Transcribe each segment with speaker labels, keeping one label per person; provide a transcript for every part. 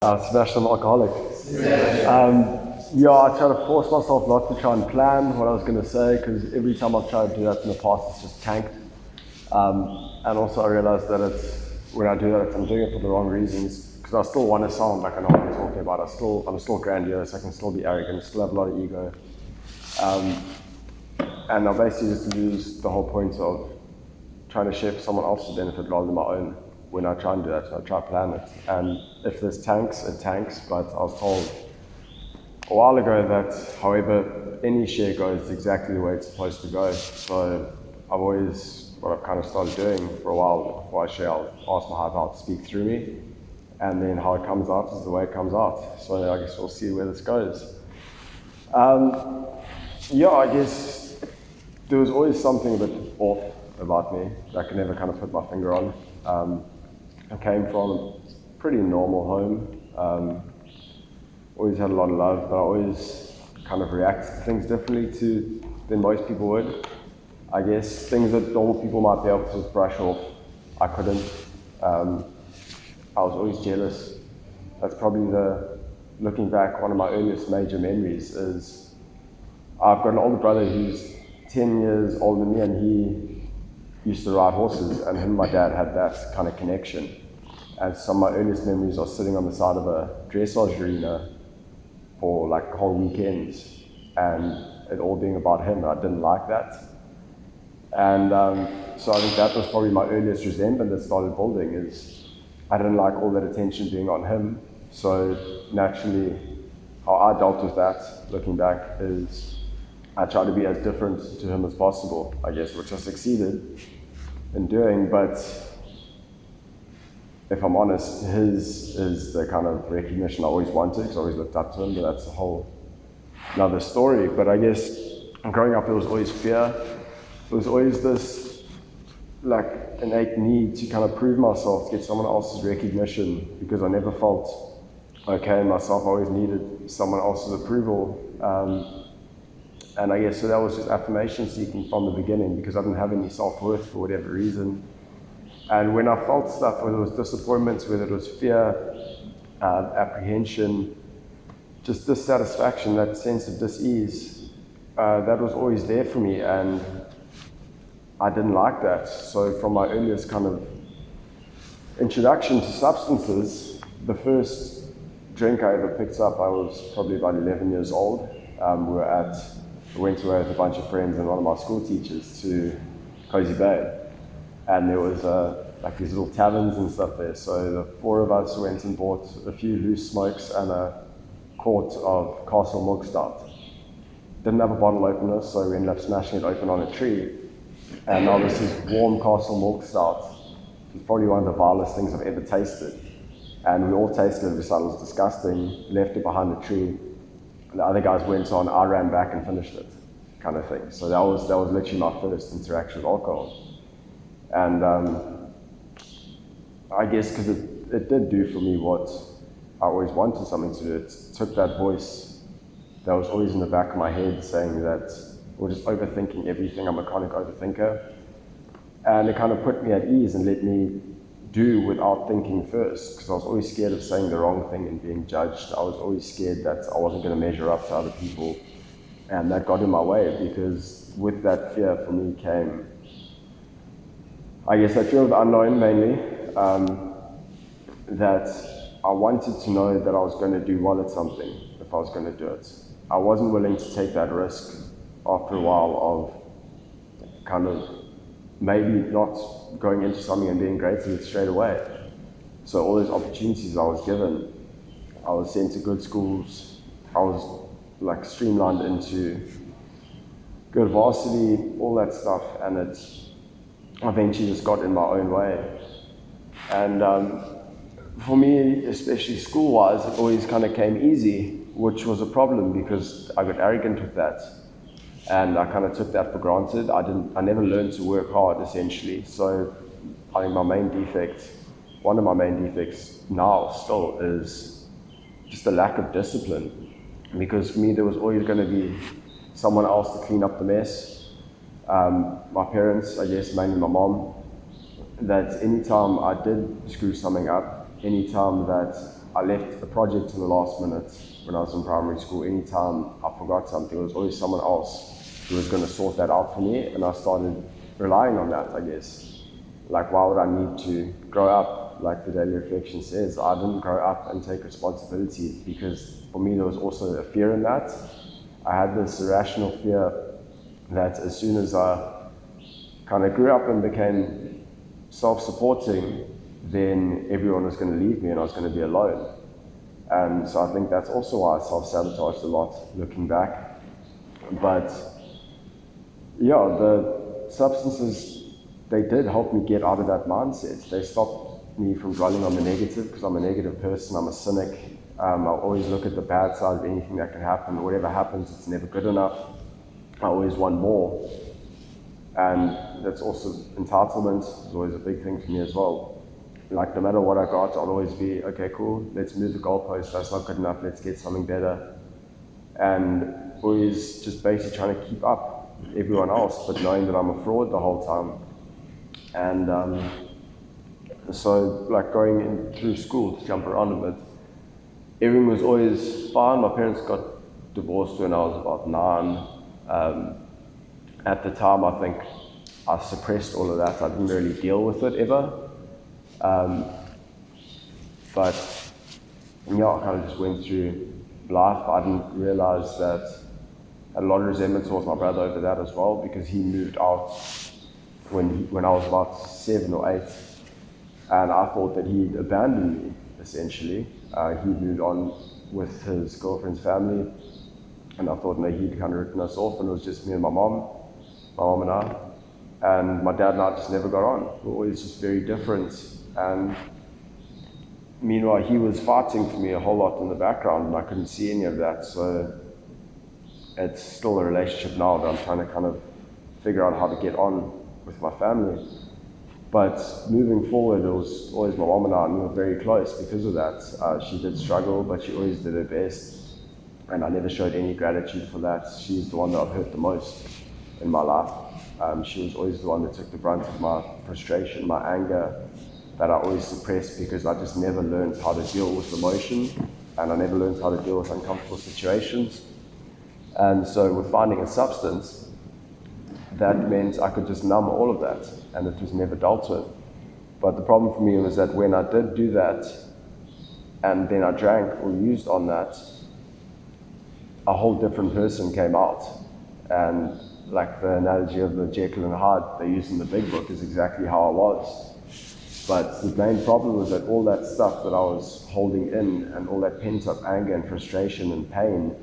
Speaker 1: Sebastien, I'm alcoholic. I try to force myself not to try and plan what I was going to say because every time I've tried to do that in the past, it's just tanked. And also I realized that when I do that, I'm doing it for the wrong reasons because I still want to sound like I know what I'm talking about. I'm still grandiose, I can still be arrogant, still have a lot of ego. And I basically just lose the whole point of trying to share for someone else's benefit rather than my own when I try and do that. So I try to plan it. And if this tanks, it tanks. But I was told a while ago that, however, any share goes exactly the way it's supposed to go. So what I've kind of started doing for a while before I share, I'll ask my higher power to speak through me. And then how it comes out is the way it comes out. So I guess we'll see where this goes. I guess there was always something a bit off about me that I could never kind of put my finger on. I came from a pretty normal home. Always had a lot of love, but I always kind of reacted to things differently than most people would. I guess things that normal people might be able to just brush off, I couldn't. I was always jealous. That's probably looking back, one of my earliest major memories is I've got an older brother who's 10 years older than me, and he used to ride horses, and him and my dad had that kind of connection. And some of my earliest memories are sitting on the side of a dressage arena for like whole weekends, and it all being about him. I didn't like that. And so I think that was probably my earliest resentment that started building, is I didn't like all that attention being on him. So naturally, how I dealt with that, looking back, is I tried to be as different to him as possible, I guess, which I succeeded in doing. But if I'm honest, his is the kind of recognition I always wanted, because I always looked up to him, but that's a whole another story. But I guess growing up, there was always fear. There was always this like innate need to kind of prove myself, to get someone else's recognition, because I never felt okay in myself. I always needed someone else's approval. And I guess so that was just affirmation seeking from the beginning, because I didn't have any self-worth for whatever reason. And when I felt stuff, whether it was disappointments, whether it was fear, apprehension, just dissatisfaction, that sense of dis-ease, that was always there for me, and I didn't like that. So from my earliest kind of introduction to substances, the first drink I ever picked up, I was probably about 11 years old. We went away with a bunch of friends and one of my school teachers to Cozy Bay. And there was like these little taverns and stuff there. So the four of us went and bought a few loose smokes and a quart of Castle Milk Stout. Didn't have a bottle opener, so we ended up smashing it open on a tree. And now this is warm Castle Milk Stout. It's probably one of the vilest things I've ever tasted. And we all tasted it, decided it was disgusting, left it behind the tree. And the other guys went on, I ran back and finished it, kind of thing. So that was literally my first interaction with alcohol. And I guess because it did do for me what I always wanted something to do. It took that voice that was always in the back of my head saying that we're just overthinking everything. I'm a chronic overthinker. And it kind of put me at ease and let me do without thinking first, because I was always scared of saying the wrong thing and being judged. I was always scared that I wasn't going to measure up to other people. And that got in my way, because with that fear for me came, I guess, that fear of the unknown mainly, that I wanted to know that I was going to do well at something if I was going to do it. I wasn't willing to take that risk after a while of kind of maybe not going into something and being great at it straight away. So all those opportunities I was given, I was sent to good schools, I was like streamlined into good varsity, all that stuff, and it eventually just got in my own way. And for me, especially school-wise, it always kind of came easy, which was a problem because I got arrogant with that. And I kind of took that for granted. I never learned to work hard, essentially. So I think one of my main defects now still is just a lack of discipline. Because for me, there was always going to be someone else to clean up the mess. My parents, I guess, mainly my mom, that anytime I did screw something up, anytime that I left a project to the last minute when I was in primary school. Anytime I forgot something, there was always someone else who was going to sort that out for me, and I started relying on that, I guess. Like, why would I need to grow up? Like the daily reflection says, I didn't grow up and take responsibility, because for me there was also a fear in that. I had this irrational fear that as soon as I kind of grew up and became self-supporting, then everyone was going to leave me and I was going to be alone. And so I think that's also why I self-sabotaged a lot looking back. But yeah, the substances, they did help me get out of that mindset. They stopped me from dwelling on the negative, because I'm a negative person, I'm a cynic. I always look at the bad side of anything that can happen. Whatever happens, it's never good enough. I always want more. And that's also entitlement is always a big thing for me as well. Like, no matter what I got, I'll always be, okay, cool, let's move the goalpost, that's not good enough, let's get something better. And always just basically trying to keep up with everyone else, but knowing that I'm a fraud the whole time. And so, like, going in through school, to jump around a bit, everything was always fine. My parents got divorced when I was about 9. At the time, I think I suppressed all of that. I didn't really deal with it ever. But yeah, I kind of just went through life. I didn't realize that I had a lot of resentment towards my brother over that as well, because he moved out when I was about 7 or 8, and I thought that he'd abandoned me, essentially. He moved on with his girlfriend's family, and I thought, no, he'd kind of written us off, and it was just me and my mom and I. And my dad and I just never got on. We were always just very different. And meanwhile, he was fighting for me a whole lot in the background, and I couldn't see any of that. So it's still a relationship now that I'm trying to kind of figure out how to get on with my family. But moving forward, it was always my mom and I, and we were very close because of that. She did struggle, but she always did her best. And I never showed any gratitude for that. She's the one that I've hurt the most in my life. She was always the one that took the brunt of my frustration, my anger, that I always suppressed, because I just never learned how to deal with emotion, and I never learned how to deal with uncomfortable situations. And so with finding a substance, that meant I could just numb all of that, and it was never dealt with. But the problem for me was that when I did do that, and then I drank or used on that, a whole different person came out. And like the analogy of the Jekyll and Hyde they use in the big book is exactly how I was. But the main problem was that all that stuff that I was holding in, and all that pent-up anger and frustration and pain,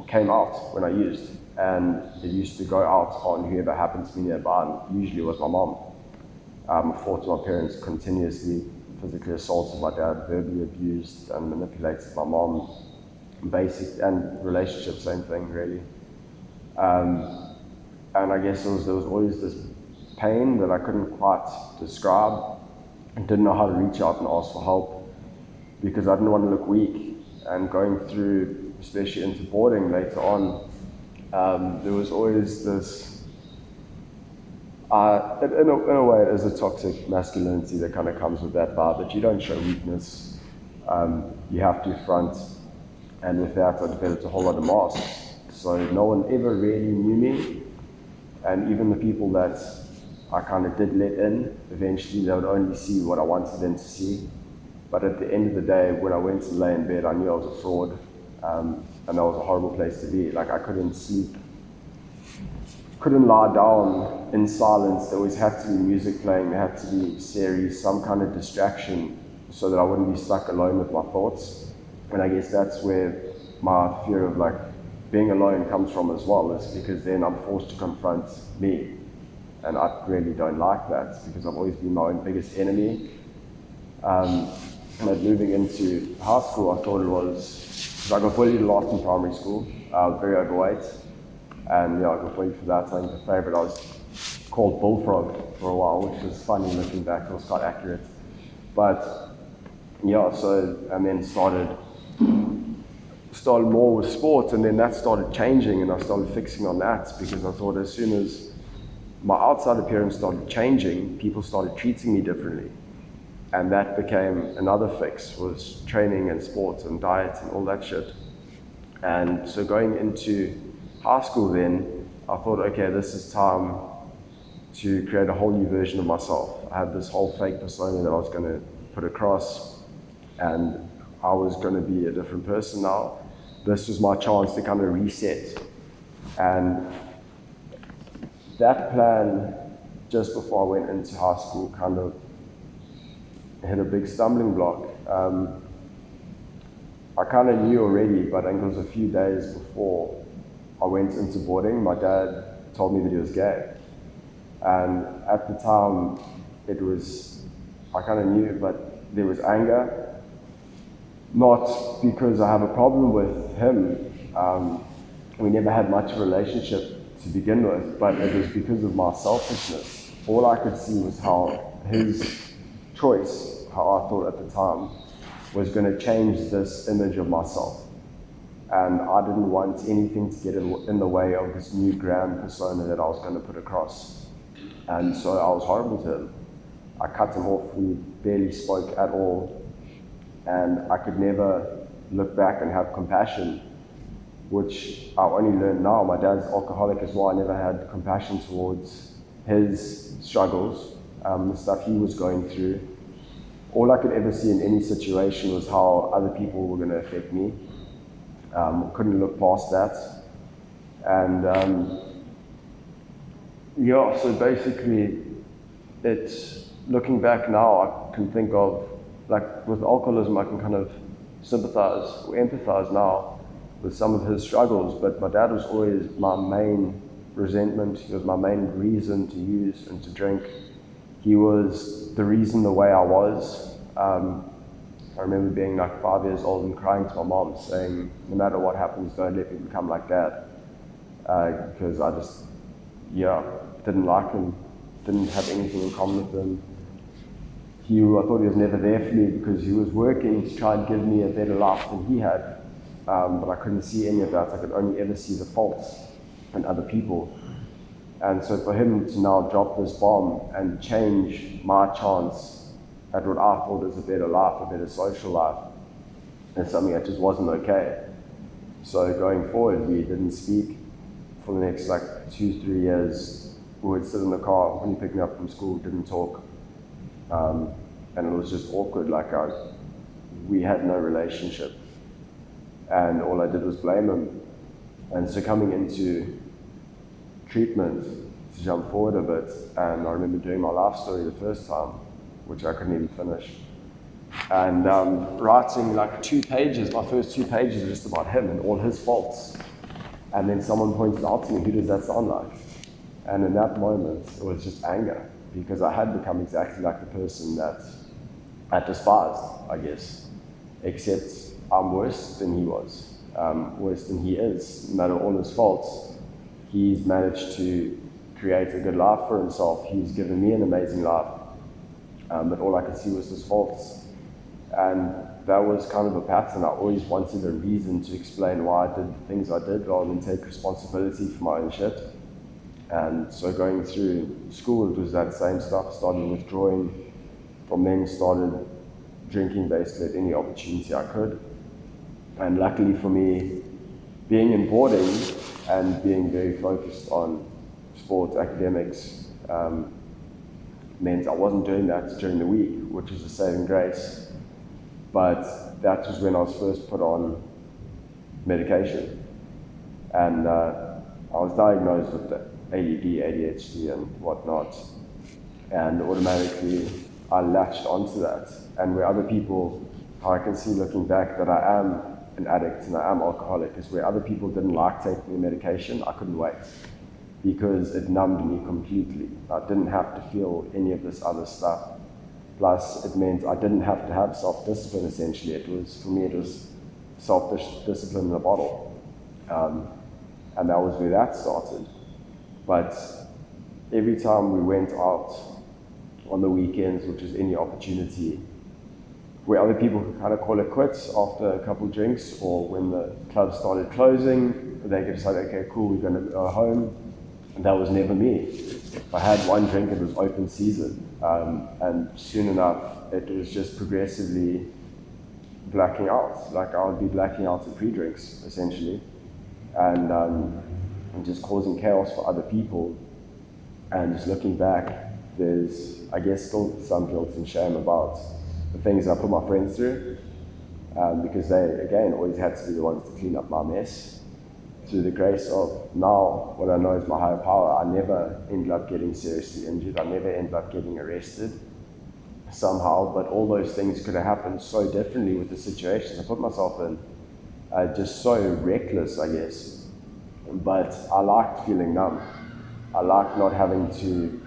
Speaker 1: came out when I used. And it used to go out on whoever happened to be nearby, and usually it was my mom. I fought with my parents continuously, physically assaulted my dad, verbally abused and manipulated my mom. Basic and relationship, same thing really. And I guess there was always this pain that I couldn't quite describe, and didn't know how to reach out and ask for help, because I didn't want to look weak. And going through, especially into boarding later on, there was always this, in a way it is a toxic masculinity that kind of comes with that vibe, that you don't show weakness, you have to front. And with that, I developed a whole lot of masks. So no one ever really knew me. And even the people that I kind of did let in, eventually they would only see what I wanted them to see. But at the end of the day, when I went to lay in bed, I knew I was a fraud. And that was a horrible place to be. Like, I couldn't sleep, couldn't lie down in silence. There always had to be music playing, there had to be series, some kind of distraction, so that I wouldn't be stuck alone with my thoughts. And I guess that's where my fear of like being alone comes from as well, is because then I'm forced to confront me. And I really don't like that, because I've always been my own biggest enemy. And moving into high school, I thought it was, because I got bullied a lot in primary school. I was very overweight, and yeah, I got bullied for that. I think the favorite, I was called Bullfrog for a while, which was funny looking back. It was quite accurate. But yeah, so, and then started more with sports, and then that started changing, and I started fixing on that, because I thought as soon as my outside appearance started changing, people started treating me differently. And that became another fix, was training and sports and diet and all that shit. And so going into high school then, I thought, okay, this is time to create a whole new version of myself. I had this whole fake persona that I was going to put across, and I was going to be a different person now. This was my chance to kind of reset. And that plan, just before I went into high school, kind of hit a big stumbling block. I kind of knew already, but I think it was a few days before I went into boarding, my dad told me that he was gay. And at the time, I kind of knew, but there was anger. Not because I have a problem with him. We never had much of a relationship to begin with, but it was because of my selfishness. All I could see was how his choice, how I thought at the time, was going to change this image of myself. And I didn't want anything to get in the way of this new grand persona that I was going to put across. And so I was horrible to him. I cut him off, we barely spoke at all. And I could never look back and have compassion, which I only learned now. My dad's alcoholic as well. I never had compassion towards his struggles, the stuff he was going through. All I could ever see in any situation was how other people were going to affect me. Couldn't look past that. And so basically, it's looking back now, I can think of, like with alcoholism, I can kind of sympathize or empathize now with some of his struggles, but my dad was always my main resentment. He was my main reason to use and to drink. He was the reason the way I was. I remember being like 5 years old and crying to my mom saying, no matter what happens, don't let me become like Dad. Because I just, didn't like him, didn't have anything in common with him. I thought he was never there for me because he was working to try and give me a better life than he had. But I couldn't see any of that. I could only ever see the faults in other people. And so for him to now drop this bomb and change my chance at what I thought was a better life, a better social life, is something that just wasn't okay. So going forward, we didn't speak for the next 2-3 years. We would sit in the car when he picked me up from school, didn't talk. And it was just awkward, we had no relationship. And all I did was blame him. And so coming into treatment, to jump forward a bit, and I remember doing my life story the first time, which I couldn't even finish. And writing 2 pages, my first 2 pages are just about him and all his faults. And then someone pointed out to me, who does that sound like? And in that moment, it was just anger, because I had become exactly like the person that I despised, I guess. Except I'm worse than he was, worse than he is. No matter all his faults, he's managed to create a good life for himself. He's given me an amazing life, but all I could see was his faults. And that was kind of a pattern. I always wanted a reason to explain why I did the things I did rather than take responsibility for my own shit. And so going through school, it was that same stuff. Started withdrawing, from then started drinking basically at any opportunity I could. And luckily for me, being in boarding and being very focused on sports, academics, meant I wasn't doing that during the week, which is a saving grace. But that was when I was first put on medication. And I was diagnosed with ADD, ADHD and whatnot. And automatically I latched onto that. And where other people, how I can see looking back that I am an addict and I am alcoholic, is where other people didn't like taking the medication, I couldn't wait. Because it numbed me completely. I didn't have to feel any of this other stuff. Plus, it meant I didn't have to have self-discipline, essentially. For me, it was self-discipline in a bottle. And that was where that started. But every time we went out on the weekends, which is any opportunity, where other people could kind of call it quits after a couple drinks, or when the club started closing, they could decide, okay, cool, we're going to go home. And that was never me. If I had one drink, it was open season. And soon enough, it was just progressively blacking out. Like I would be blacking out at pre-drinks, essentially. And just causing chaos for other people. And just looking back, there's, I guess, still some guilt and shame about the things I put my friends through. Because they, again, always had to be the ones to clean up my mess. Through the grace of now, what I know is my higher power, I never ended up getting seriously injured. I never ended up getting arrested somehow, but all those things could have happened so differently with the situations I put myself in. Just so reckless, I guess. But I liked feeling numb. I liked not having to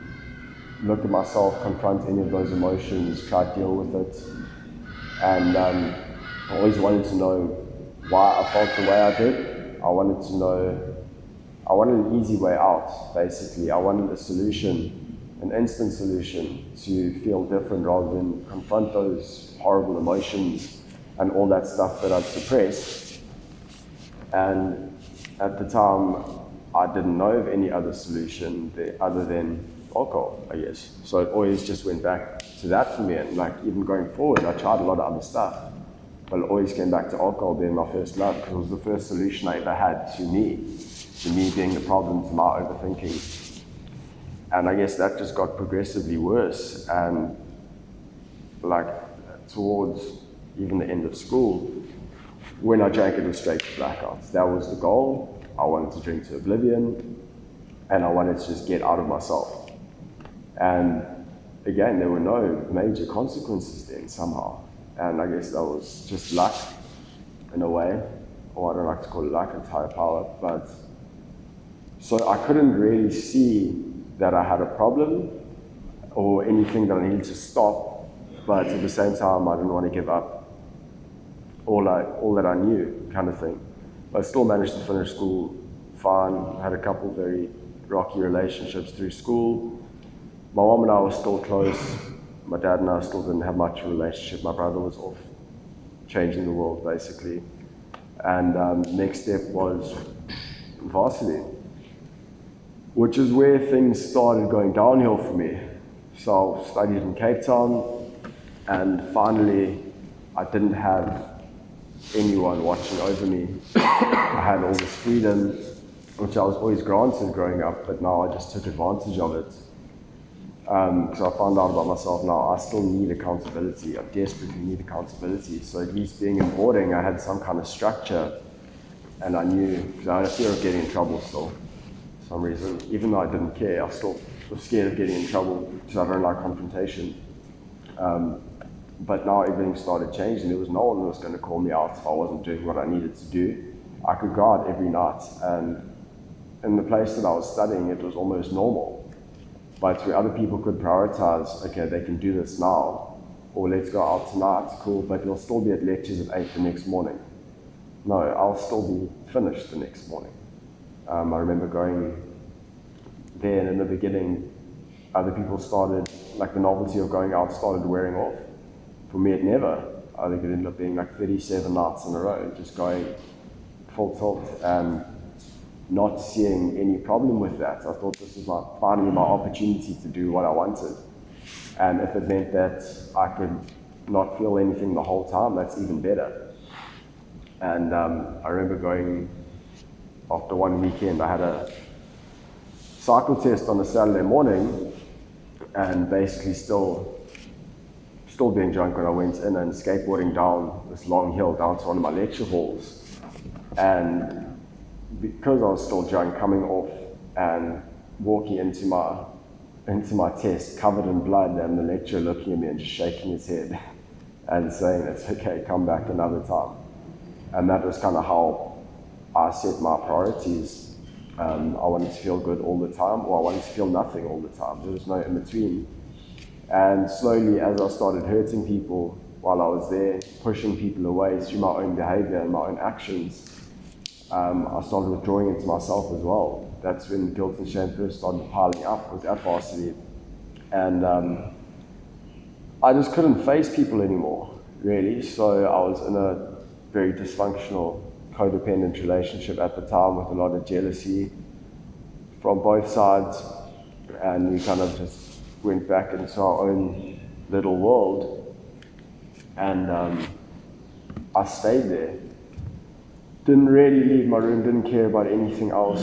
Speaker 1: look at myself, confront any of those emotions, try to deal with it. And I always wanted to know why I felt the way I did. I wanted to know, I wanted an easy way out, basically. I wanted a solution, an instant solution to feel different rather than confront those horrible emotions and all that stuff that I'd suppressed. And at the time, I didn't know of any other solution other than alcohol, I guess. So it always just went back to that for me. And like even going forward, I tried a lot of other stuff. But it always came back to alcohol being my first love because it was the first solution I ever had to me being the problem, to my overthinking. And I guess that just got progressively worse. And like towards even the end of school, when I drank, it was straight to blackouts. That was the goal. I wanted to drink to oblivion, and I wanted to just get out of myself. And again, there were no major consequences then somehow. And I guess that was just luck in a way, or I don't like to call it luck, it's higher power. But so I couldn't really see that I had a problem or anything that I needed to stop, but at the same time, I didn't want to give up all that I knew, kind of thing. But I still managed to finish school fine. I had a couple very rocky relationships through school. My mom and I were still close. My dad and I still didn't have much of a relationship. My brother was off changing the world, basically. And next step was varsity, which is where things started going downhill for me. So I studied in Cape Town, and finally I didn't have anyone watching over me. I had all this freedom, which I was always granted growing up, but now I just took advantage of it. Because I found out about myself now, I still need accountability. I desperately need accountability. So at least being in boarding, I had some kind of structure, and I knew, because I had a fear of getting in trouble still, for some reason. Even though I didn't care, I still was scared of getting in trouble, because I don't like confrontation. But now everything started changing. There was no one who was going to call me out if I wasn't doing what I needed to do. I could go out every night, and in the place that I was studying, it was almost normal. But where other people could prioritize, okay, they can do this now, or let's go out tonight, cool, but we'll still be at lectures at 8 the next morning. No, I'll still be finished the next morning. I remember going there, and in the beginning, other people started, like the novelty of going out started wearing off. For me, it never. I think it ended up being like 37 nights in a row, just going full tilt and not seeing any problem with that. I thought this was finally my opportunity to do what I wanted. And if it meant that I could not feel anything the whole time, that's even better. And I remember going, after one weekend, I had a cycle test on a Saturday morning, and basically still being drunk when I went in and skateboarding down this long hill down to one of my lecture halls. And because I was still drunk, coming off and walking into my test covered in blood, and the lecturer looking at me and just shaking his head and saying, "It's okay, come back another time." And that was kind of how I set my priorities. I wanted to feel good all the time, or I wanted to feel nothing all the time. There was no in between. And slowly, as I started hurting people while I was there, pushing people away through my own behavior and my own actions, I started withdrawing into myself as well. That's when guilt and shame first started piling up, was at varsity. And I just couldn't face people anymore, really. So I was in a very dysfunctional, codependent relationship at the time with a lot of jealousy, from both sides, and we kind of just went back into our own little world, and I stayed there. Didn't really leave my room, didn't care about anything else,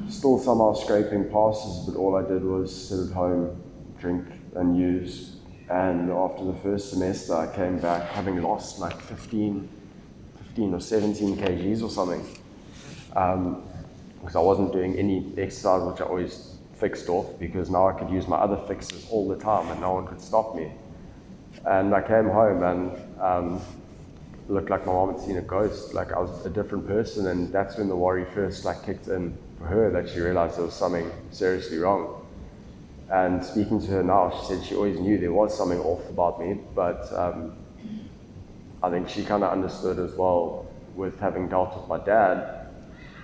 Speaker 1: still somehow scraping passes, but all I did was sit at home, drink and use. And after the first semester, I came back having lost like 15 or 17 kgs or something, because I wasn't doing any exercise, which I always fixed off, because now I could use my other fixes all the time and no one could stop me. And I came home and looked like my mom had seen a ghost, like I was a different person, and that's when the worry first like kicked in for her, that she realized there was something seriously wrong. And speaking to her now, she said she always knew there was something off about me, but I think she kind of understood as well, with having dealt with my dad,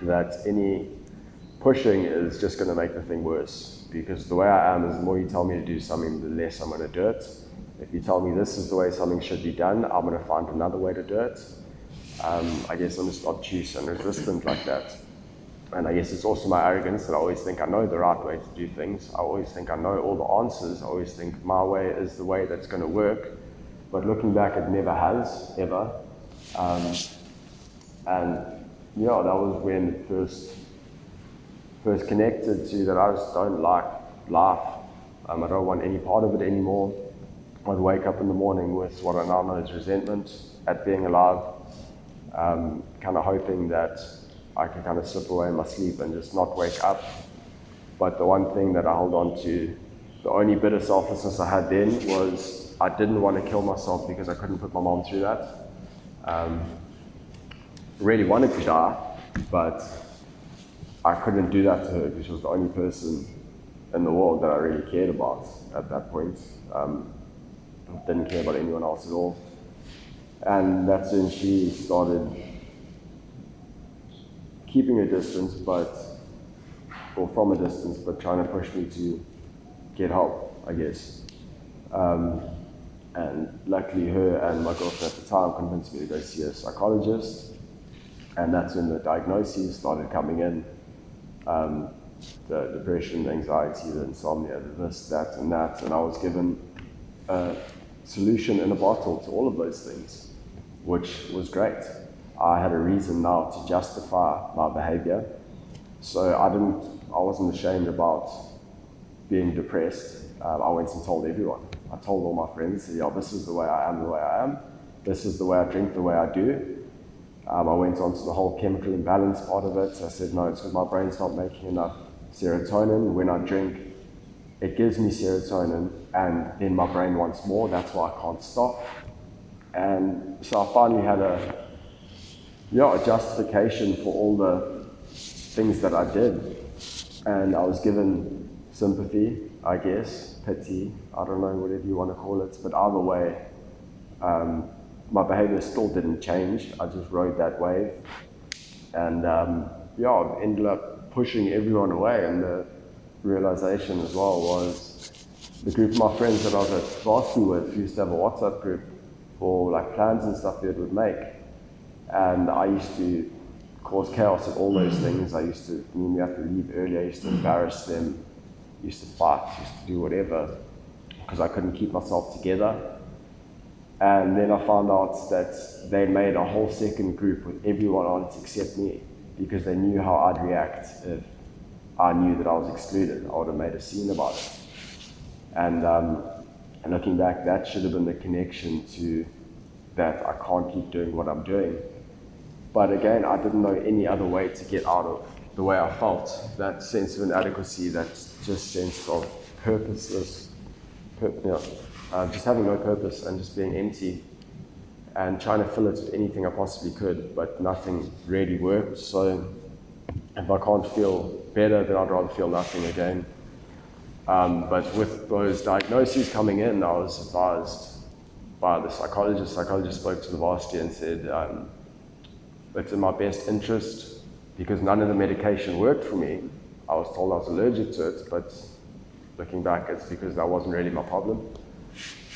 Speaker 1: that any pushing is just going to make the thing worse, because the way I am is the more you tell me to do something, the less I'm going to do it. If you tell me this is the way something should be done, I'm going to find another way to do it. I guess I'm just obtuse and resistant like that. And I guess it's also my arrogance that I always think I know the right way to do things. I always think I know all the answers. I always think my way is the way that's going to work. But looking back, it never has, ever. And yeah, that was when it first connected to that I just don't like life. I don't want any part of it anymore. I'd wake up in the morning with what I now know is resentment at being alive, kind of hoping that I can kind of slip away in my sleep and just not wake up. But the one thing that I held on to, the only bit of selflessness I had then, was I didn't want to kill myself because I couldn't put my mom through that. Really wanted to die, but I couldn't do that to her because she was the only person in the world that I really cared about at that point. Didn't care about anyone else at all. And that's when she started keeping a distance, or from a distance, but trying to push me to get help, I guess. And luckily her and my girlfriend at the time convinced me to go see a psychologist. And that's when the diagnoses started coming in. The depression, the anxiety, the insomnia, the this, that, and that. And I was given a solution in a bottle to all of those things, which was great. I had a reason now to justify my behavior. So I wasn't ashamed about being depressed. I went and told everyone. I told all my friends, yeah, this is the way I am, the way I am. This is the way I drink, the way I do. I went on to the whole chemical imbalance part of it. I said, no, it's because my brain's not making enough serotonin. When I drink, it gives me serotonin, and then my brain wants more. That's why I can't stop. And so I finally had a justification for all the things that I did. And I was given sympathy, I guess, pity, I don't know, whatever you want to call it. But either way, my behavior still didn't change. I just rode that wave. And I ended up pushing everyone away. And the realization as well was the group of my friends that I was at varsity with used to have a WhatsApp group for like plans and stuff that would make. And I used to cause chaos at all those things. When we had to leave early, I used to embarrass them, used to fight, used to do whatever, because I couldn't keep myself together. And then I found out that they made a whole second group with everyone on it except me, because they knew how I'd react if I knew that I was excluded. I would have made a scene about it. And looking back, that should have been the connection to that I can't keep doing what I'm doing. But again, I didn't know any other way to get out of the way I felt, that sense of inadequacy, that just sense of purposeless, just having no purpose and just being empty and trying to fill it with anything I possibly could, but nothing really worked. So if I can't feel better, then I'd rather feel nothing again. But with those diagnoses coming in, I was advised by the psychologist. The psychologist spoke to the varsity and said, it's in my best interest, because none of the medication worked for me. I was told I was allergic to it, but looking back, it's because that wasn't really my problem.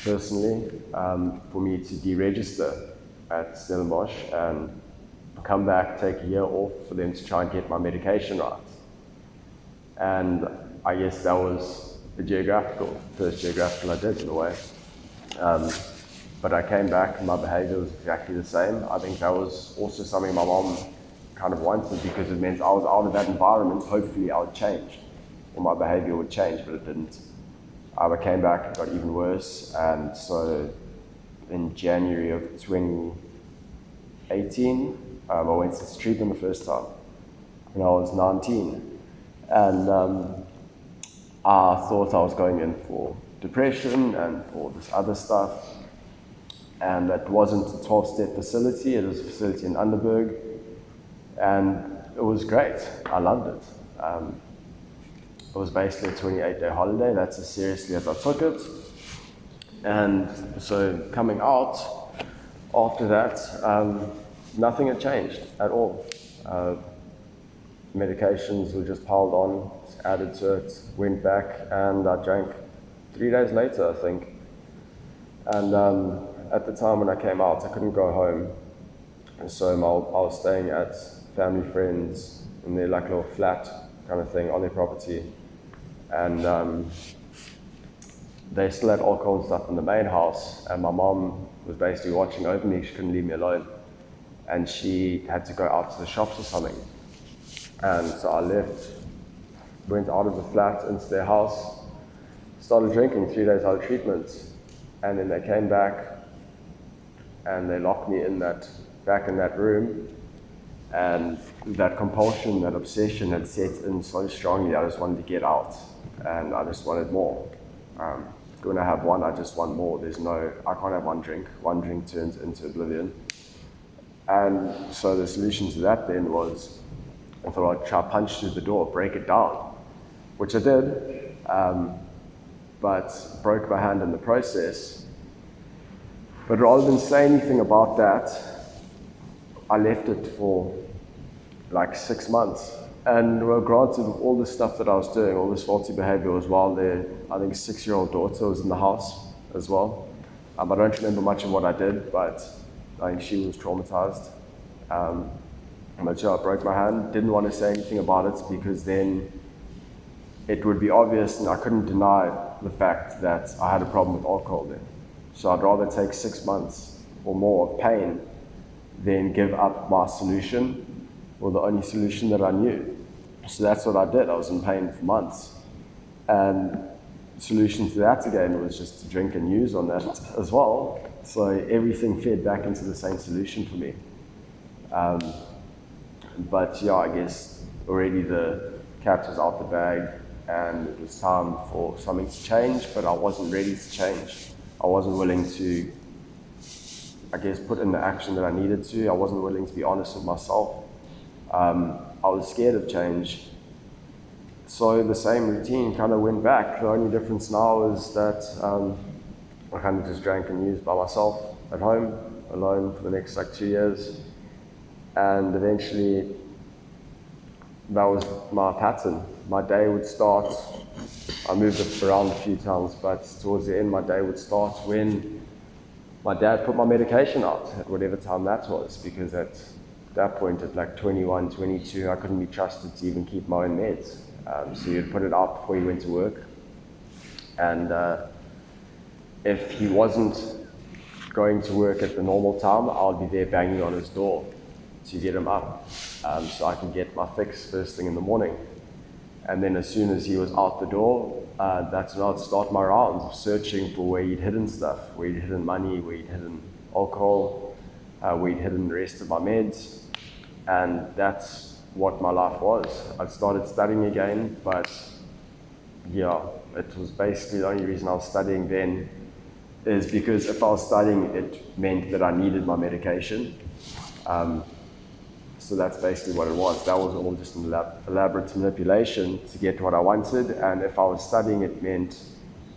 Speaker 1: Personally, for me to deregister at Stellenbosch and come back, take a year off for them to try and get my medication right. And I guess that was the first geographical I did in a way. But I came back and my behavior was exactly the same. I think that was also something my mom kind of wanted, because it meant I was out of that environment. Hopefully I would change, or my behavior would change, but it didn't. I came back, it got even worse, and so in January of 2018, I went to treatment the first time when I was 19. And I thought I was going in for depression and for this other stuff. And it wasn't a 12-step facility, it was a facility in Underberg. And it was great, I loved it. It was basically a 28-day holiday, that's as seriously as I took it. And so coming out after that, nothing had changed at all. Medications were just piled on, added to it, went back, and I drank 3 days later, I think. And at the time when I came out, I couldn't go home. And so I was staying at family friends in their like little flat kind of thing on their property. And they still had alcohol and stuff in the main house, and my mom was basically watching over me. She couldn't leave me alone. And she had to go out to the shops or something. And so I left, went out of the flat into their house, started drinking 3 days out of treatment. And then they came back and they locked me back in that room. And that compulsion, that obsession had set in so strongly, I just wanted to get out. And I just wanted more. When I have one, I just want more. I can't have one drink. One drink turns into oblivion. And so the solution to that then was, I thought I'd try to punch through the door, break it down, which I did, but broke my hand in the process. But rather than say anything about that, I left it for like 6 months. And well, granted, all the stuff that I was doing, all this faulty behavior was while their, I think, 6-year-old daughter was in the house as well. I don't remember much of what I did, but I think she was traumatized. But yeah, I broke my hand, didn't want to say anything about it because then it would be obvious and I couldn't deny the fact that I had a problem with alcohol then. So I'd rather take 6 months or more of pain than give up my solution, or the only solution that I knew. So that's what I did. I was in pain for months. And the solution to that again was just to drink and use on that as well. So everything fed back into the same solution for me. But yeah, I guess already the cat was out the bag and it was time for something to change, but I wasn't ready to change. I wasn't willing to, I guess, put in the action that I needed to. I wasn't willing to be honest with myself. I was scared of change. So the same routine kind of went back. The only difference now is that I kind of just drank and used by myself at home, alone for the next 2 years. And eventually, that was my pattern. My day would start, I moved it around a few times, but towards the end, my day would start when my dad put my medication out, at whatever time that was, because at that point, at 21, 22, I couldn't be trusted to even keep my own meds. So he'd put it out before he went to work. And if he wasn't going to work at the normal time, I'll be there banging on his door to get him up, so I can get my fix first thing in the morning. And then as soon as he was out the door, that's when I'd start my rounds of searching for where he'd hidden stuff, where he'd hidden money, where he'd hidden alcohol, where he'd hidden the rest of my meds. And that's what my life was. I'd started studying again, but yeah, it was basically the only reason I was studying then is because if I was studying, it meant that I needed my medication. So that's basically what it was. That was all just an elaborate manipulation to get what I wanted. And if I was studying, it meant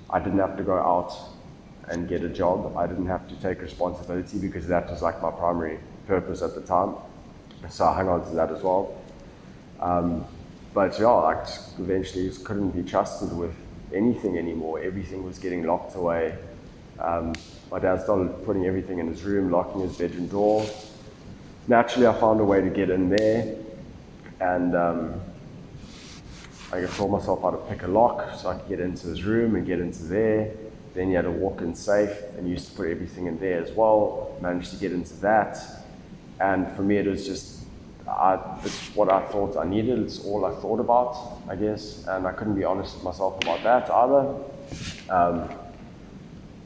Speaker 1: I didn't have to go out and get a job. I didn't have to take responsibility because that was like my primary purpose at the time. So I hung on to that as well. But yeah, I eventually just couldn't be trusted with anything anymore. Everything was getting locked away. My dad started putting everything in his room, locking his bedroom door. Naturally, I found a way to get in there, and I taught myself how to pick a lock so I could get into his room and get into there. Then he had a walk-in safe and used to put everything in there as well. Managed to get into that. And for me, it was just, it's what I thought I needed. It's all I thought about, I guess. And I couldn't be honest with myself about that either.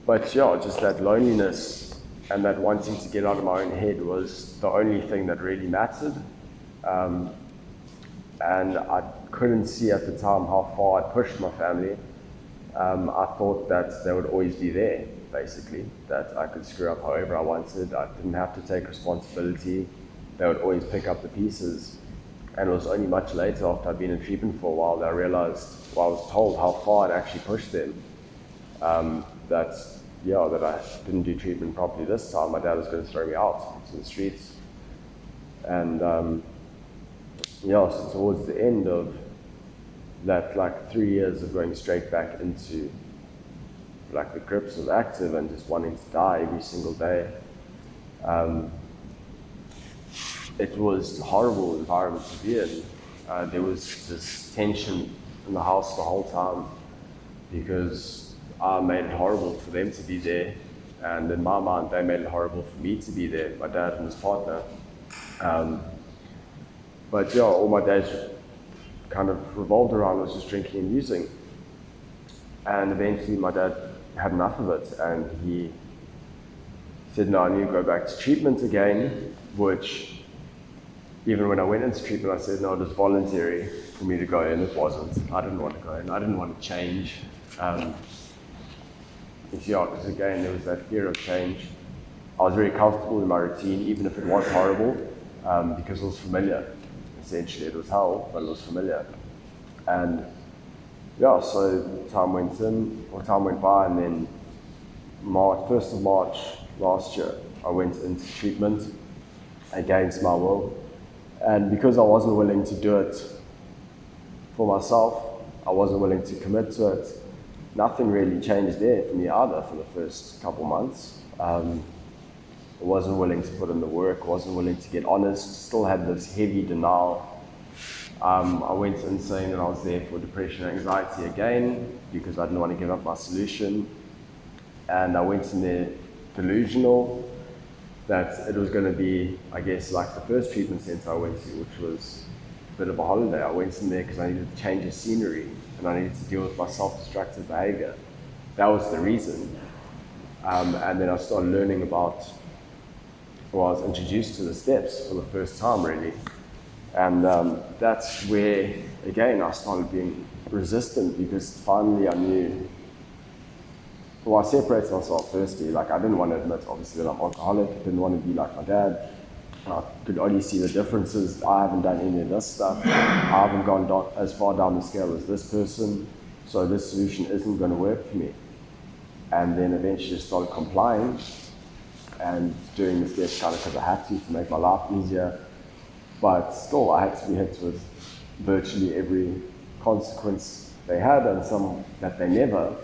Speaker 1: But yeah, just that loneliness and that wanting to get out of my own head was the only thing that really mattered. And I couldn't see at the time how far I'd pushed my family. I thought that they would always be there, basically, that I could screw up however I wanted. I didn't have to take responsibility. They would always pick up the pieces. And it was only much later, after I'd been in treatment for a while, that I realized, well, I was told how far I'd actually pushed them. That I didn't do treatment properly this time. My dad was going to throw me out into the streets. And so towards the end of that, like 3 years of going straight back into like the grips of active and just wanting to die every single day, it was a horrible environment to be in. There was this tension in the house the whole time because I made it horrible for them to be there, and in my mind they made it horrible for me to be there, my dad and his partner. But yeah, all my days kind of revolved around was just drinking and using. And eventually my dad had enough of it and he said, no, I need to go back to treatment again, which even when I went into treatment, I said, no, it was voluntary for me to go in. It wasn't. I didn't want to go in. I didn't want to change. Because again, there was that fear of change. I was very comfortable in my routine, even if it was horrible, because it was familiar. Essentially, it was hell, but it was familiar. And so time went by, and then 1st of March last year, I went into treatment against my will. And because I wasn't willing to do it for myself, I wasn't willing to commit to it, nothing really changed there for me either for the first couple months. I wasn't willing to put in the work, wasn't willing to get honest, still had this heavy denial. I went in saying that I was there for depression and anxiety again because I didn't want to give up my solution. And I went in there delusional that it was going to be, I guess, like the first treatment center I went to, which was a bit of a holiday. I went in there because I needed to change the scenery and I needed to deal with my self-destructive behavior. That was the reason. And then I started learning about, I was introduced to the steps for the first time, really. And that's where, again, I started being resistant because finally I knew, I separated myself firstly. Like, I didn't want to admit, obviously, that I'm alcoholic. I didn't want to be like my dad. I could only see the differences. I haven't done any of this stuff. I haven't gone as far down the scale as this person. So this solution isn't going to work for me. And then eventually started complying and doing the steps kind of because I had to make my life easier. But still, I had to be hit with virtually every consequence they had and some that they never,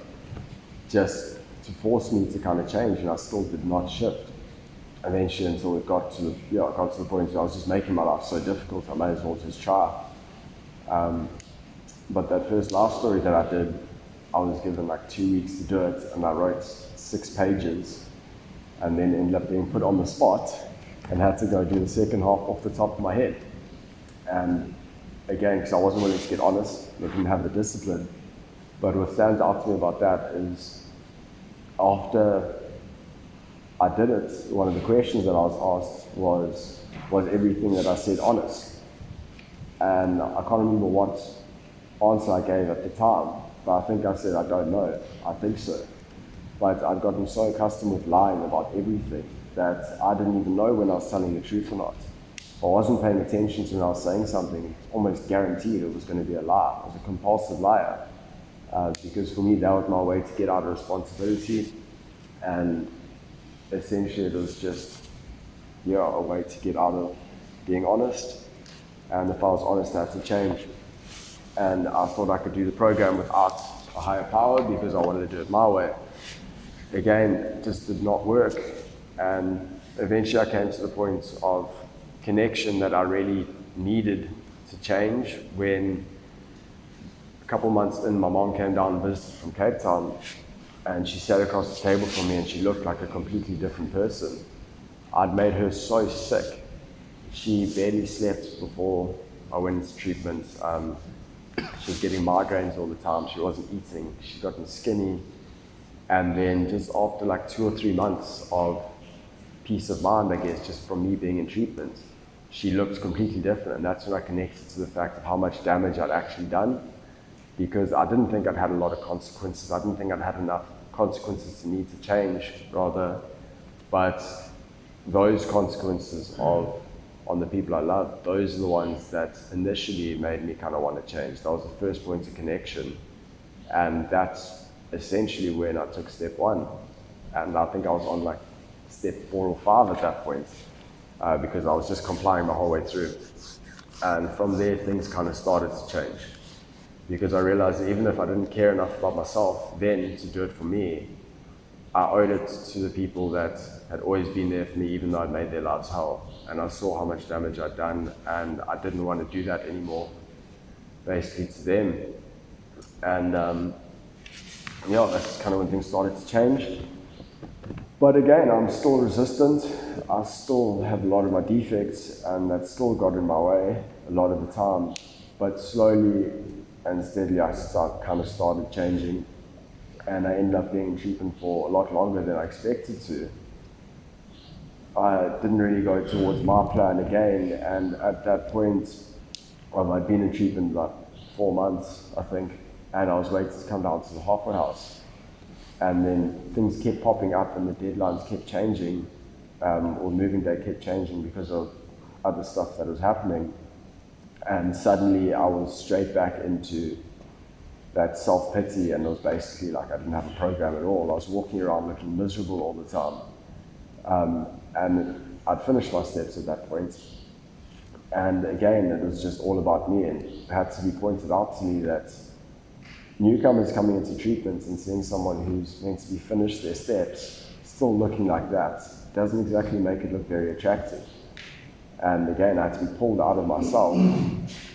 Speaker 1: just to force me to kind of change, and I still did not shift. Eventually, until it got to the point where I was just making my life so difficult, I might as well just try. But that first life story that I did, I was given like 2 weeks to do it, and I wrote 6 pages, and then ended up being put on the spot and had to go do the second half off the top of my head. And again, because I wasn't willing to get honest, I didn't have the discipline. But what stands out to me about that is after I did it, one of the questions that I was asked was everything that I said honest? And I can't remember what answer I gave at the time, but I think I said, I don't know, I think so. But I'd gotten so accustomed with lying about everything that I didn't even know when I was telling the truth or not. If I wasn't paying attention to when I was saying something, it's almost guaranteed it was going to be a lie. I was a compulsive liar. Because for me, that was my way to get out of responsibility. And essentially it was just, a way to get out of being honest. And if I was honest, I had to change. And I thought I could do the program without a higher power because I wanted to do it my way. Again, it just did not work. And eventually I came to the point of connection that I really needed to change when couple months in, my mom came down and visited from Cape Town, and she sat across the table from me and she looked like a completely different person. I'd made her so sick. She barely slept before I went into treatment. She was getting migraines all the time. She wasn't eating. She'd gotten skinny. And then just after like 2 or 3 months of peace of mind, I guess, just from me being in treatment, she looked completely different. And that's when I connected to the fact of how much damage I'd actually done, because I didn't think I'd had a lot of consequences. I didn't think I'd had enough consequences to need to change, rather. But those consequences on the people I loved, those are the ones that initially made me kind of want to change. That was the first point of connection. And that's essentially when I took step 1. And I think I was on like step 4 or 5 at that point, because I was just complying my whole way through. And from there, things kind of started to change, because I realized that even if I didn't care enough about myself then to do it for me, I owed it to the people that had always been there for me, even though I'd made their lives hell. And I saw how much damage I'd done, and I didn't want to do that anymore, basically, to them. And yeah, that's kind of when things started to change. But again, I'm still resistant. I still have a lot of my defects, and that still got in my way a lot of the time. But slowly and steadily, I kind of started changing, and I ended up being in treatment for a lot longer than I expected to. I didn't really go towards my plan again, and at that point, I'd been in treatment like 4 months, I think, and I was waiting to come down to the halfway house. And then things kept popping up and the deadlines kept changing, or moving day kept changing because of other stuff that was happening. And suddenly I was straight back into that self-pity, and it was basically like I didn't have a program at all. I was walking around looking miserable all the time. And I'd finished my steps at that point. And again, it was just all about me, and it had to be pointed out to me that newcomers coming into treatment and seeing someone who's meant to be finished their steps still looking like that doesn't exactly make it look very attractive. And again, I had to be pulled out of myself,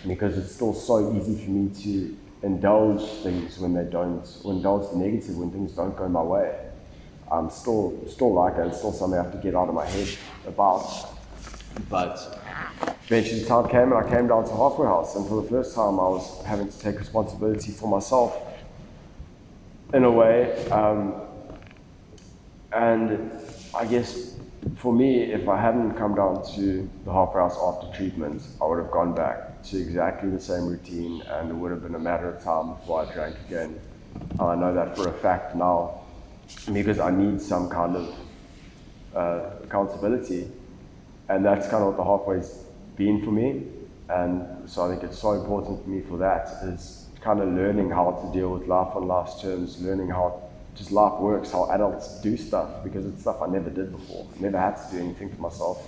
Speaker 1: because it's still so easy for me to indulge things when they don't, or indulge the negative when things don't go my way. I'm still like it. It's still something I have to get out of my head about. But eventually the time came and I came down to halfway house, and for the first time I was having to take responsibility for myself in a way. And I guess for me, if I hadn't come down to the halfway house after treatment, I would have gone back to exactly the same routine, and it would have been a matter of time before I drank again. I know that for a fact now, because I need some kind of accountability, and that's kind of what the halfway's been for me. And so I think it's so important for me for that, is kind of learning how to deal with life on life's terms, learning how just life works, how adults do stuff, because it's stuff I never did before. I never had to do anything for myself.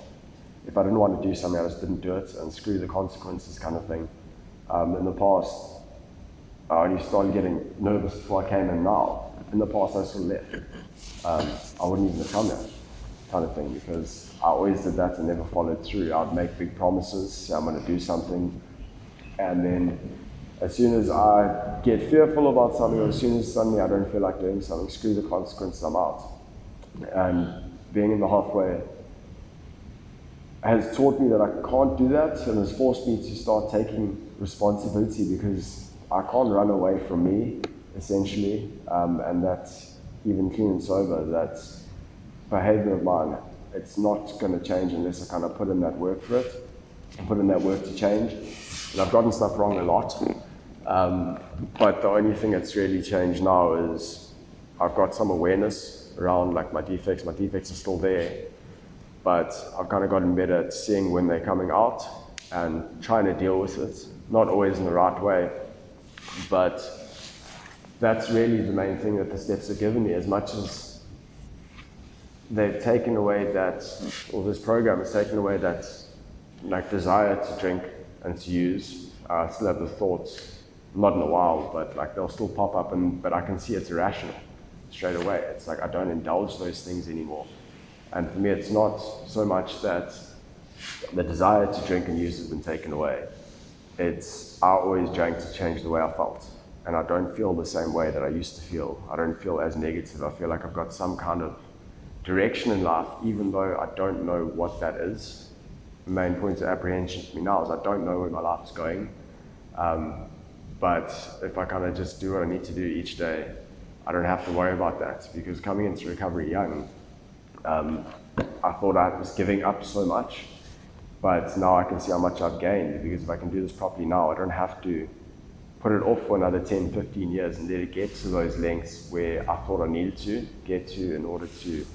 Speaker 1: If I didn't want to do something, I just didn't do it, and screw the consequences kind of thing. In the past, I only started getting nervous before I came in now. In the past, I sort of left. I wouldn't even have come here, kind of thing, because I always did that and never followed through. I'd make big promises, say I'm going to do something, and then as soon as I get fearful about something, or as soon as suddenly I don't feel like doing something, screw the consequences, I'm out. And being in the halfway has taught me that I can't do that, and has forced me to start taking responsibility, because I can't run away from me, essentially, and that's even clean and sober, that behavior of mine, it's not going to change unless I kind of put in that work for it, and put in that work to change. And I've gotten stuff wrong a lot, but the only thing that's really changed now is I've got some awareness around like my defects. My defects are still there, but I've kind of gotten better at seeing when they're coming out and trying to deal with it. Not always in the right way, but that's really the main thing that the steps have given me. As much as they've taken away that, or this program has taken away that like desire to drink and to use, I still have the thoughts, not in a while, but like they'll still pop up, but I can see it's irrational straight away. It's like I don't indulge those things anymore. And for me, it's not so much that the desire to drink and use has been taken away. It's I always drank to change the way I felt. and I don't feel the same way that I used to feel. I don't feel as negative. I feel like I've got some kind of direction in life, even though I don't know what that is. The main point of apprehension for me now is I don't know where my life is going. But if I kind of just do what I need to do each day, I don't have to worry about that, because coming into recovery young, I thought I was giving up so much, but now I can see how much I've gained, because if I can do this properly now, I don't have to put it off for another 10, 15 years and let it get to those lengths where I thought I needed to get to in order to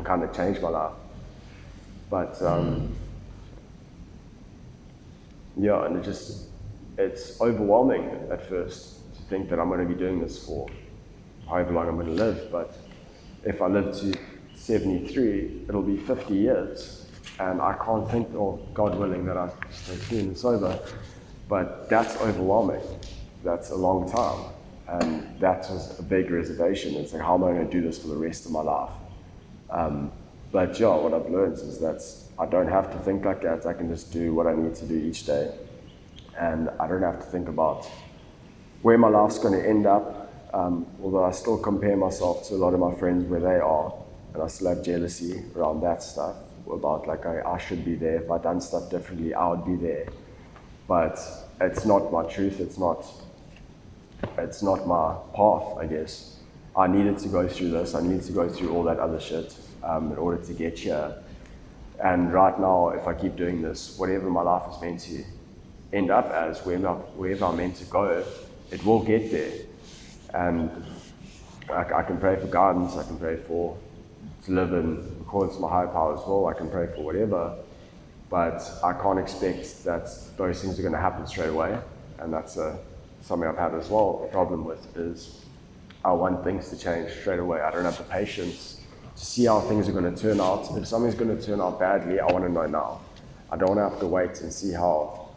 Speaker 1: kind of change my life. But yeah, and it's overwhelming at first to think that I'm going to be doing this for however long I'm going to live. But if I live to 73, it'll be 50 years, and I can't think, or God willing, that I stay clean and sober. But that's overwhelming. That's a long time, and that was a big reservation. It's like, how am I going to do this for the rest of my life? But yeah, what I've learned is that I don't have to think like that. I can just do what I need to do each day, and I don't have to think about where my life's going to end up. Although I still compare myself to a lot of my friends where they are, and I still have jealousy around that stuff, about like I should be there. If I'd done stuff differently, I would be there. But it's not my truth. It's not my path, I guess. I needed to go through this. I needed to go through all that other shit in order to get here. And right now, if I keep doing this, whatever my life is meant to end up as, wherever I'm meant to go, it will get there. And I can pray for guidance. I can pray to live in accordance to my higher power as well. I can pray for whatever. But I can't expect that those things are going to happen straight away. And that's something I've had as well. A problem with is I want things to change straight away. I don't have the patience to see how things are going to turn out. If something's going to turn out badly, I want to know now. I don't want to have to wait and see how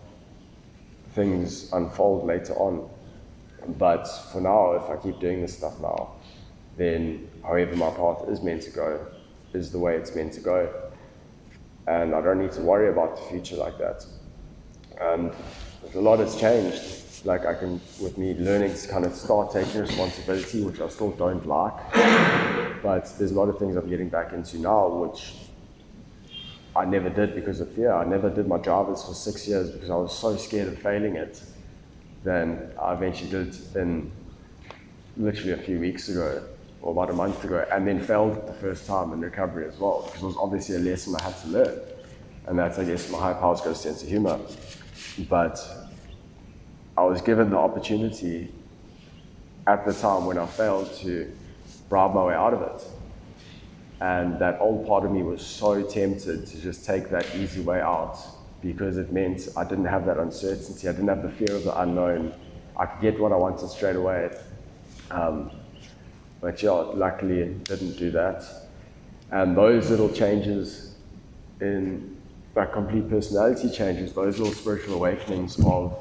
Speaker 1: things unfold later on. But for now, if I keep doing this stuff now, then however my path is meant to go is the way it's meant to go. And I don't need to worry about the future like that. And a lot has changed. Like with me learning to kind of start taking responsibility, which I still don't like. But there's a lot of things I'm getting back into now, which I never did because of fear. I never did my drivers for 6 years because I was so scared of failing it. Then I eventually did it in literally a few weeks ago, or about a month ago, and then failed it the first time in recovery as well, because it was obviously a lesson I had to learn. And that's, I guess, my high power's got a sense of humor. But I was given the opportunity at the time when I failed to bribe my way out of it. And that old part of me was so tempted to just take that easy way out, because it meant I didn't have that uncertainty. I didn't have the fear of the unknown. I could get what I wanted straight away. But yeah, luckily it didn't do that. And those little changes in like complete personality changes, those little spiritual awakenings of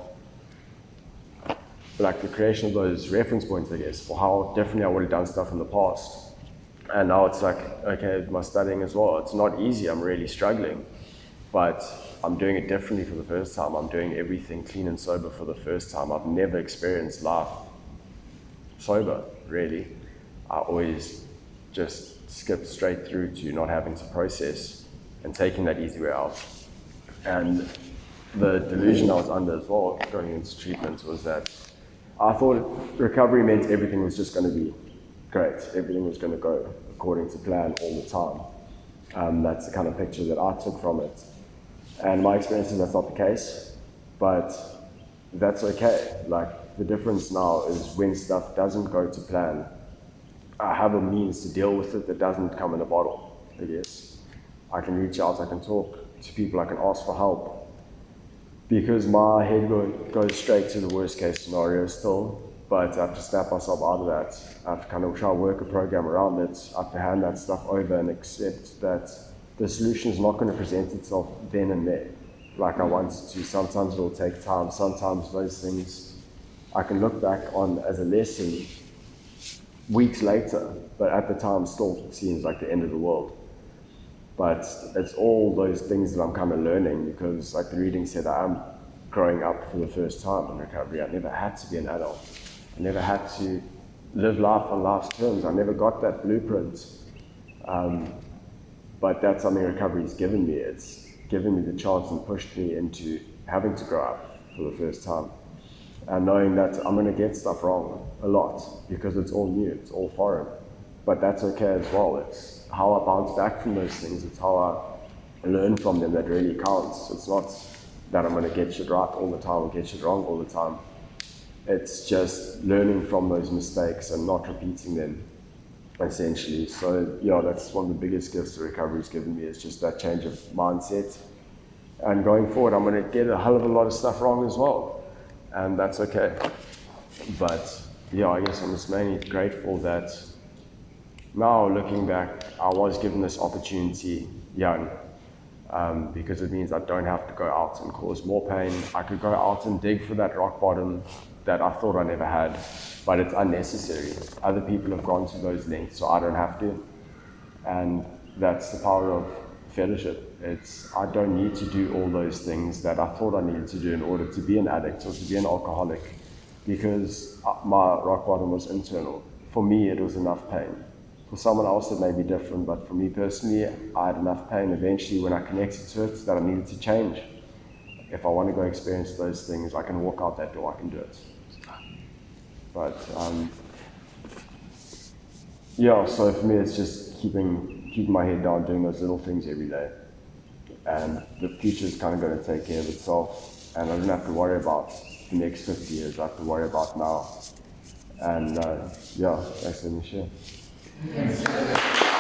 Speaker 1: like the creation of those reference points, I guess, for how differently I would have done stuff in the past. And now it's like, okay, my studying as well, it's not easy, I'm really struggling, but I'm doing it differently for the first time. I'm doing everything clean and sober for the first time. I've never experienced life sober, really. I always just skip straight through to not having to process and taking that easy way out. And the delusion I was under as well, going into treatment, was that I thought recovery meant everything was just going to be great. Everything was going to go according to plan all the time. That's the kind of picture that I took from it. And my experience is that's not the case, but that's okay. Like, the difference now is when stuff doesn't go to plan, I have a means to deal with it that doesn't come in a bottle, I guess. I can reach out, I can talk to people, I can ask for help. Because my head goes straight to the worst case scenario still, but I have to snap myself out of that. I have to kind of try to work a program around it. I have to hand that stuff over and accept that the solution is not going to present itself then and there like I want it to. Sometimes it'll take time. Sometimes those things I can look back on as a lesson weeks later, but at the time still seems like the end of the world. But it's all those things that I'm kind of learning, because like the reading said, I am growing up for the first time in recovery. I never had to be an adult. I never had to live life on life's terms. I never got that blueprint. But that's something recovery's given me. It's given me the chance and pushed me into having to grow up for the first time. And knowing that I'm going to get stuff wrong a lot because it's all new, it's all foreign. But that's okay as well. It's how I bounce back from those things. It's how I learn from them that really counts. It's not that I'm going to get shit right all the time or get shit wrong all the time. It's just learning from those mistakes and not repeating them, essentially. So yeah, that's one of the biggest gifts the recovery's given me, is just that change of mindset. And going forward, I'm going to get a hell of a lot of stuff wrong as well, and that's okay. But yeah, I guess I'm just mainly grateful that now, looking back, I was given this opportunity young, because it means I don't have to go out and cause more pain. I could go out and dig for that rock bottom that I thought I never had, but it's unnecessary. Other people have gone to those lengths, so I don't have to. And that's the power of fellowship. I don't need to do all those things that I thought I needed to do in order to be an addict or to be an alcoholic, because my rock bottom was internal. For me, it was enough pain. For someone else, it may be different, but for me personally, I had enough pain eventually when I connected to it that I needed to change. If I want to go experience those things, I can walk out that door, I can do it. But yeah, so for me, it's just keeping my head down, doing those little things every day. And the future's kind of going to take care of itself, and I don't have to worry about the next 50 years, I have to worry about now. And yeah, thanks for letting me share.
Speaker 2: Yes.